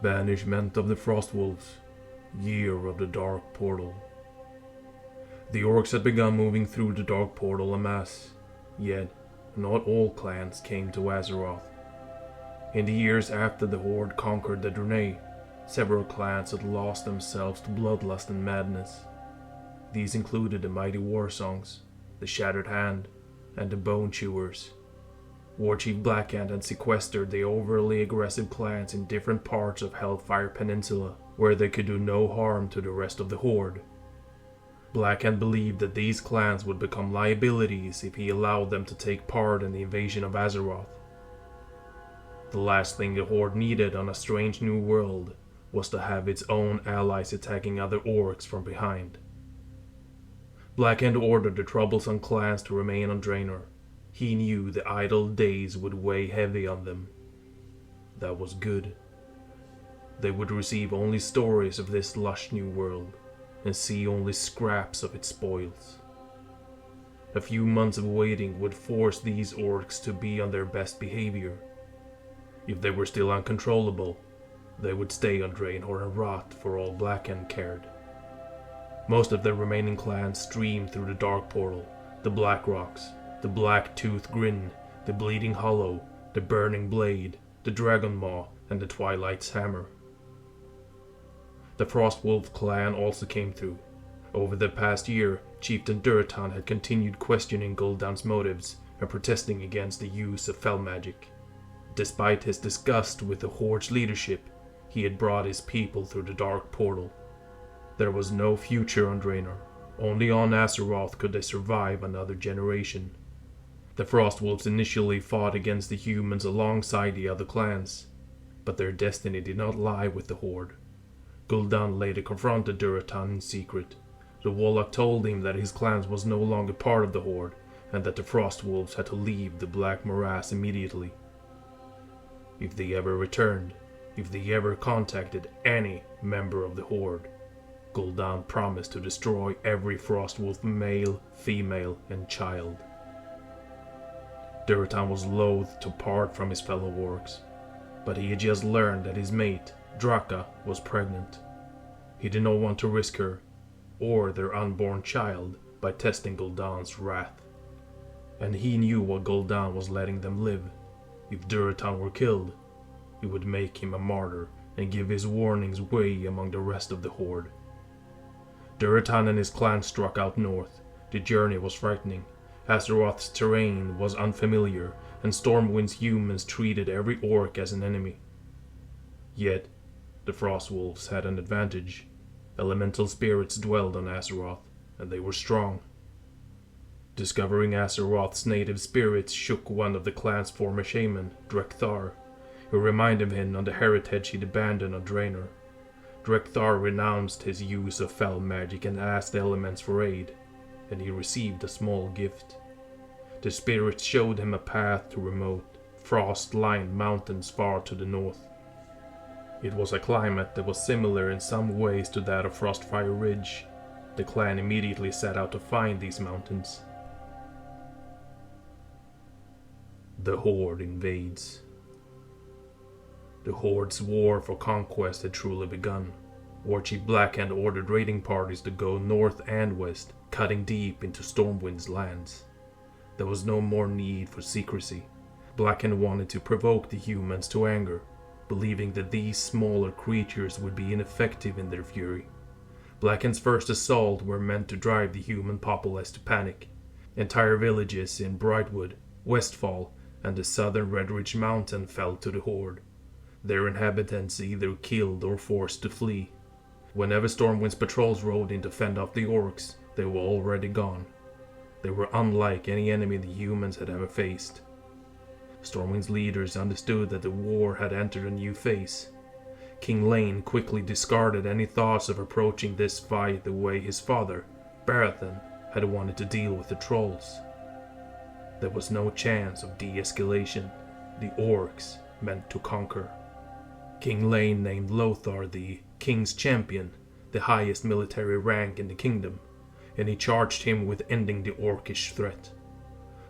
Banishment of the Frostwolves, Year of the Dark Portal. The orcs had begun moving through the Dark Portal en masse, yet not all clans came to Azeroth. In the years after the Horde conquered the Draenei, several clans had lost themselves to bloodlust and madness. These included the Mighty Warsongs, the Shattered Hand, and the Bone Chewers. Warchief Blackhand had sequestered the overly aggressive clans in different parts of Hellfire Peninsula, where they could do no harm to the rest of the Horde. Blackhand believed that these clans would become liabilities if he allowed them to take part in the invasion of Azeroth. The last thing the Horde needed on a strange new world was to have its own allies attacking other orcs from behind. Blackhand ordered the troublesome clans to remain on Draenor. He knew the idle days would weigh heavy on them. That was good. They would receive only stories of this lush new world, and see only scraps of its spoils. A few months of waiting would force these orcs to be on their best behavior. If they were still uncontrollable, they would stay on Draenor and rot for all Blackhand cared. Most of the remaining clans streamed through the Dark Portal, the Black Rocks, the Black Tooth Grin, the Bleeding Hollow, the Burning Blade, the Dragon Maw, and the Twilight's Hammer. The Frostwolf clan also came through. Over the past year, Chieftain Durotan had continued questioning Gul'dan's motives and protesting against the use of fell magic. Despite his disgust with the Horde's leadership, he had brought his people through the Dark Portal. There was no future on Draenor. Only on Azeroth could they survive another generation. The Frostwolves initially fought against the humans alongside the other clans, but their destiny did not lie with the Horde. Gul'dan later confronted Durotan in secret. The Warlock told him that his clan was no longer part of the Horde, and that the Frostwolves had to leave the Black Morass immediately. If they ever returned, if they ever contacted any member of the Horde, Gul'dan promised to destroy every Frostwolf male, female, and child. Durotan was loath to part from his fellow orcs, but he had just learned that his mate, Draka, was pregnant. He did not want to risk her, or their unborn child, by testing Gul'dan's wrath. And he knew what Gul'dan was letting them live. If Durotan were killed, it would make him a martyr and give his warnings way among the rest of the Horde. Durotan and his clan struck out north. The journey was frightening. Azeroth's terrain was unfamiliar, and Stormwind's humans treated every orc as an enemy. Yet, the Frostwolves had an advantage. Elemental spirits dwelled on Azeroth, and they were strong. Discovering Azeroth's native spirits shook one of the clan's former shaman, Drekthar, who reminded him of the heritage he'd abandoned on Draenor. Drekthar renounced his use of fell magic and asked the elements for aid, and he received a small gift. The spirits showed him a path to remote, frost-lined mountains far to the north. It was a climate that was similar in some ways to that of Frostfire Ridge. The clan immediately set out to find these mountains. The Horde invades. The Horde's war for conquest had truly begun. Warchief Blackhand ordered raiding parties to go north and west, cutting deep into Stormwind's lands. There was no more need for secrecy. Blackhand wanted to provoke the humans to anger, believing that these smaller creatures would be ineffective in their fury. Blackhand's first assault were meant to drive the human populace to panic. Entire villages in Brightwood, Westfall, and the southern Redridge Mountain fell to the Horde. Their inhabitants either killed or forced to flee. Whenever Stormwind's patrols rode in to fend off the orcs, they were already gone. They were unlike any enemy the humans had ever faced. Stormwind's leaders understood that the war had entered a new phase. King Lane quickly discarded any thoughts of approaching this fight the way his father, Baratheon, had wanted to deal with the trolls. There was no chance of de-escalation. The orcs meant to conquer. King Lane named Lothar the King's Champion, the highest military rank in the kingdom, and he charged him with ending the orcish threat.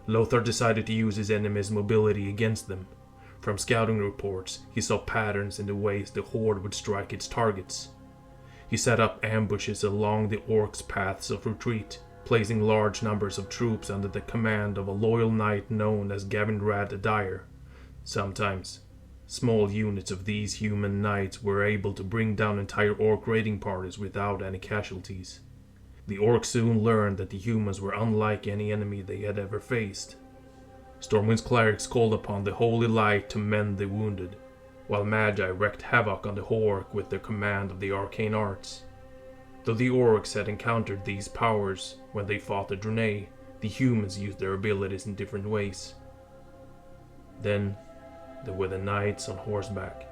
Lothar decided to use his enemy's mobility against them. From scouting reports, he saw patterns in the ways the horde would strike its targets. He set up ambushes along the orcs' paths of retreat, placing large numbers of troops under the command of a loyal knight known as Gavinrad the Dire. Sometimes, small units of these human knights were able to bring down entire orc raiding parties without any casualties. The orcs soon learned that the humans were unlike any enemy they had ever faced. Stormwind's clerics called upon the Holy Light to mend the wounded, while Magi wreaked havoc on the Hork with their command of the arcane arts. Though the orcs had encountered these powers when they fought the Draenei, the humans used their abilities in different ways. Then, there were the knights on horseback.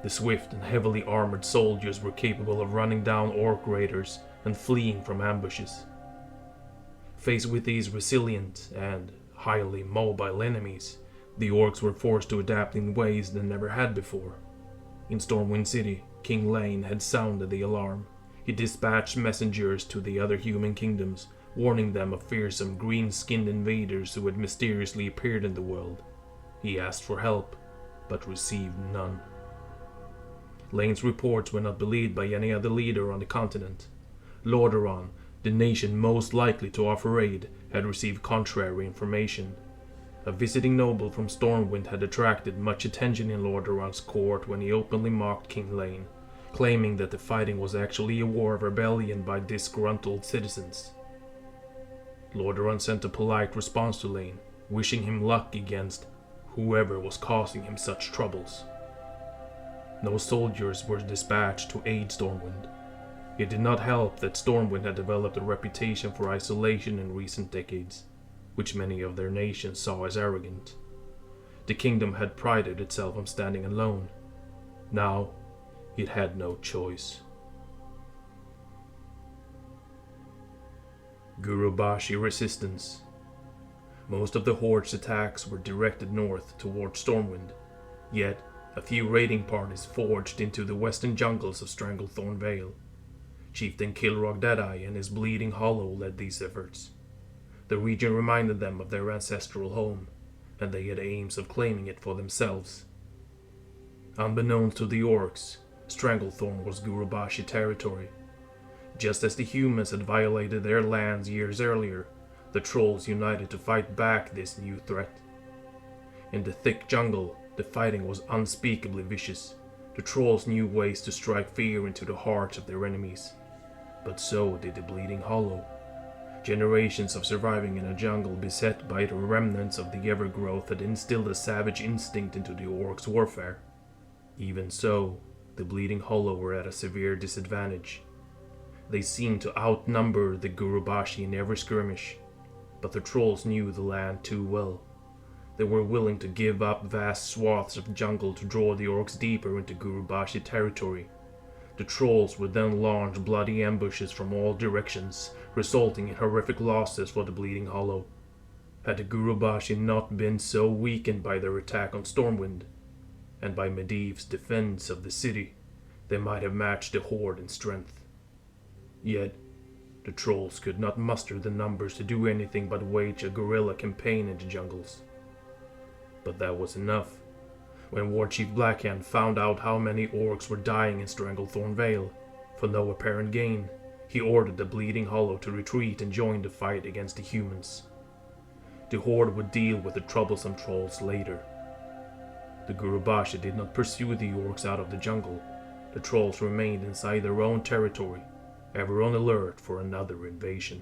The swift and heavily armored soldiers were capable of running down orc raiders and fleeing from ambushes. Faced with these resilient and highly mobile enemies, the orcs were forced to adapt in ways they never had before. In Stormwind City, King Lane had sounded the alarm. He dispatched messengers to the other human kingdoms, warning them of fearsome green-skinned invaders who had mysteriously appeared in the world. He asked for help, but received none. Lane's reports were not believed by any other leader on the continent. Lordaeron, the nation most likely to offer aid, had received contrary information. A visiting noble from Stormwind had attracted much attention in Lordaeron's court when he openly mocked King Lane, claiming that the fighting was actually a war of rebellion by disgruntled citizens. Lordaeron sent a polite response to Lane, wishing him luck against whoever was causing him such troubles. No soldiers were dispatched to aid Stormwind. It did not help that Stormwind had developed a reputation for isolation in recent decades, which many of their nations saw as arrogant. The kingdom had prided itself on standing alone. Now, it had no choice. Gurubashi resistance. Most of the horde's attacks were directed north toward Stormwind, yet a few raiding parties forged into the western jungles of Stranglethorn Vale. Chieftain Kilrog Deadeye and his Bleeding Hollow led these efforts. The region reminded them of their ancestral home, and they had aims of claiming it for themselves. Unbeknownst to the orcs, Stranglethorn was Gurubashi territory. Just as the humans had violated their lands years earlier, the trolls united to fight back this new threat. In the thick jungle, the fighting was unspeakably vicious. The trolls knew ways to strike fear into the hearts of their enemies. But so did the Bleeding Hollow. Generations of surviving in a jungle beset by the remnants of the Evergrowth had instilled a savage instinct into the orcs' warfare. Even so, the Bleeding Hollow were at a severe disadvantage. They seemed to outnumber the Gurubashi in every skirmish, but the trolls knew the land too well. They were willing to give up vast swaths of jungle to draw the orcs deeper into Gurubashi territory. The trolls would then launch bloody ambushes from all directions, resulting in horrific losses for the Bleeding Hollow. Had the Gurubashi not been so weakened by their attack on Stormwind, and by Medivh's defense of the city, they might have matched the horde in strength. Yet, the trolls could not muster the numbers to do anything but wage a guerrilla campaign in the jungles. But that was enough. When War Chief Blackhand found out how many orcs were dying in Stranglethorn Vale, for no apparent gain, he ordered the Bleeding Hollow to retreat and join the fight against the humans. The horde would deal with the troublesome trolls later. The Gurubashi did not pursue the orcs out of the jungle. The trolls remained inside their own territory, ever on alert for another invasion.